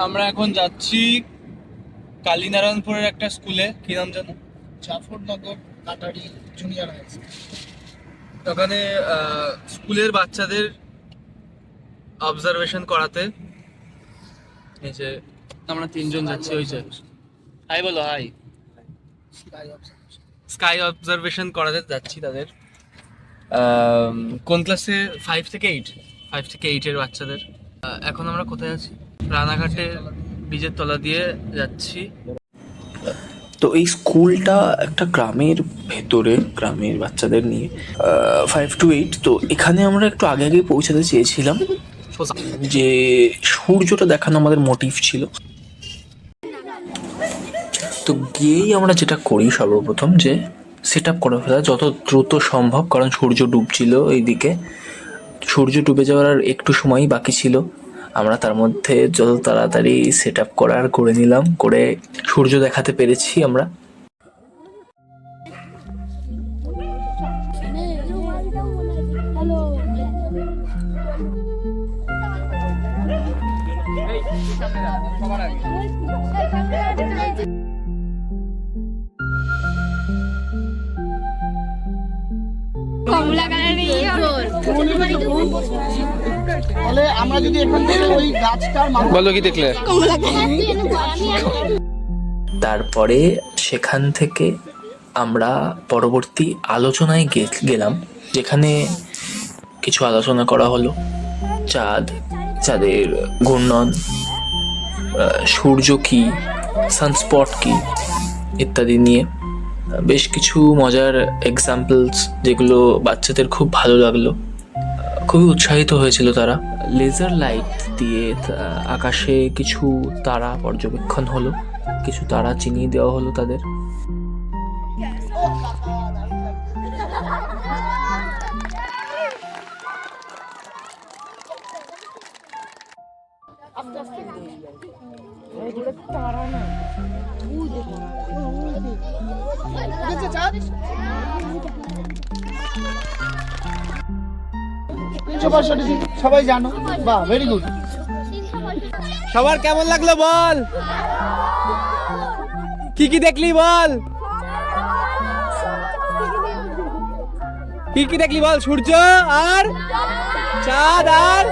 আমরা এখন যাচ্ছি কালীনারায়ণপুরের একটা স্কুলে, কি নাম জানো? Zafarnagar কাটারি junior high school. ওখানে স্কুলের বাচ্চাদের অবজারভেশন করাতে। এই যে আমরা তিনজন যাচ্ছি। ওই যে হাই বলো, হাই। স্কাই অবজারভেশন করাতে যাচ্ছি তাদের। কোন ক্লাসে? 5 থেকে 8 এর বাচ্চাদের। এখন আমরা কোথায় আছি? রানাঘাটে বীজের তলা দিয়ে যাচ্ছি। তো এই স্কুলটা একটা গ্রামের ভেতরে, গ্রামের বাচ্চাদের নিয়ে 5 to 8। তো এখানে আমরা একটু আগে আগে পৌঁছাতে চেয়েছিলাম, যে সূর্যটা দেখানো আমাদের মোটিভ ছিল। তো গিয়েই আমরা যেটা করি সর্বপ্রথম, যে সেট আপ করে ফেলা যত দ্রুত সম্ভব, কারণ সূর্য ডুবছিল এইদিকে। সূর্য ডুবে যাওয়ার আর একটু সময়ই বাকি ছিল। আমরা তার মধ্যে যত তাড়াতাড়ি সেট আপ করার করে নিলাম, করে সূর্য দেখাতে পেরেছি আমরা। কমলা তাহলে আমরা যদি এখান থেকে ওই গাছটার বলো কি দেখলে? তারপরে সেখান থেকে আমরা পরবর্তী আলোচনায় গেলাম, যেখানে কিছু আলোচনা করা হলো চাঁদ, চাঁদের ঘূর্ণন, সূর্য কি, সানস্পট কি ইত্যাদি নিয়ে বেশ কিছু মজার এক্সাম্পলস, যেগুলো বাচ্চাদের খুব ভালো লাগলো। খুবই উৎসাহিত হয়েছিল তারা। লেজার লাইট দিয়ে আকাশে কিছু তারা পর্যবেক্ষণ হলো, কিছু তারা চিনিয়ে দেওয়া হলো তাদের। সবাই জানো, বাহ, ভেরি গুড। সবার কেমন লাগলো বল? কি কি দেখলি বল? কি কি দেখলি বল? সূর্য আর চাঁদ আর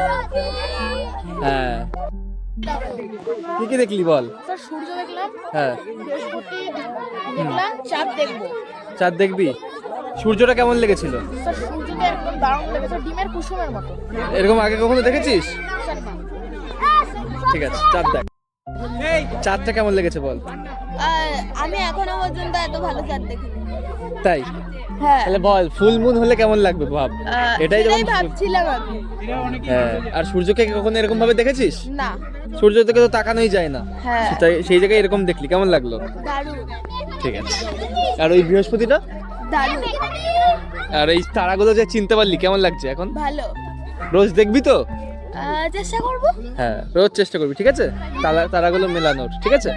হ্যাঁ, কি কি দেখলি বল? স্যার সূর্য দেখলাম, হ্যাঁ, বৃহস্পতি দেখলাম, চাঁদ দেখবো। চাঁদ দেখবি? সূর্যটা কেমন লেগেছিল? স্যার সূর্যটা একদম দারুণ লেগেছে, ডিমের কুসুমের মতো। এরকম আগে কখনো দেখেছিস? স্যার না। ঠিক আছে, চাঁদ দেখ। চাঁদটা কেমন লেগেছে বল? আমি এখনো পর্যন্ত এত ভালো চাঁদ দেখিনি। তাই? হ্যাঁ, তাহলে বল ফুল মুন হলে কেমন লাগবে ভাব। এটাই সেটাই যখন ভাবছিলাম আমি। হ্যাঁ, আর সূর্যকে কখনো এরকম ভাবে দেখেছিস? না। সূর্য থেকে তো তাকানোই যায় না। হ্যাঁ, তাই সেই জায়গায় এরকম দেখলি, কেমন লাগলো? দারুণ ঠিক আছে। আর ওই বৃহস্পতিটা দারুণ আর এই তারাগুলো যে চিনতে পারলি, কেমন লাগছে এখন? ভালো। রোজ দেখবি তো? চেষ্টা করব। হ্যাঁ, রোজ চেষ্টা করবি, ঠিক আছে? তারাগুলো মেলানোর, ঠিক আছে?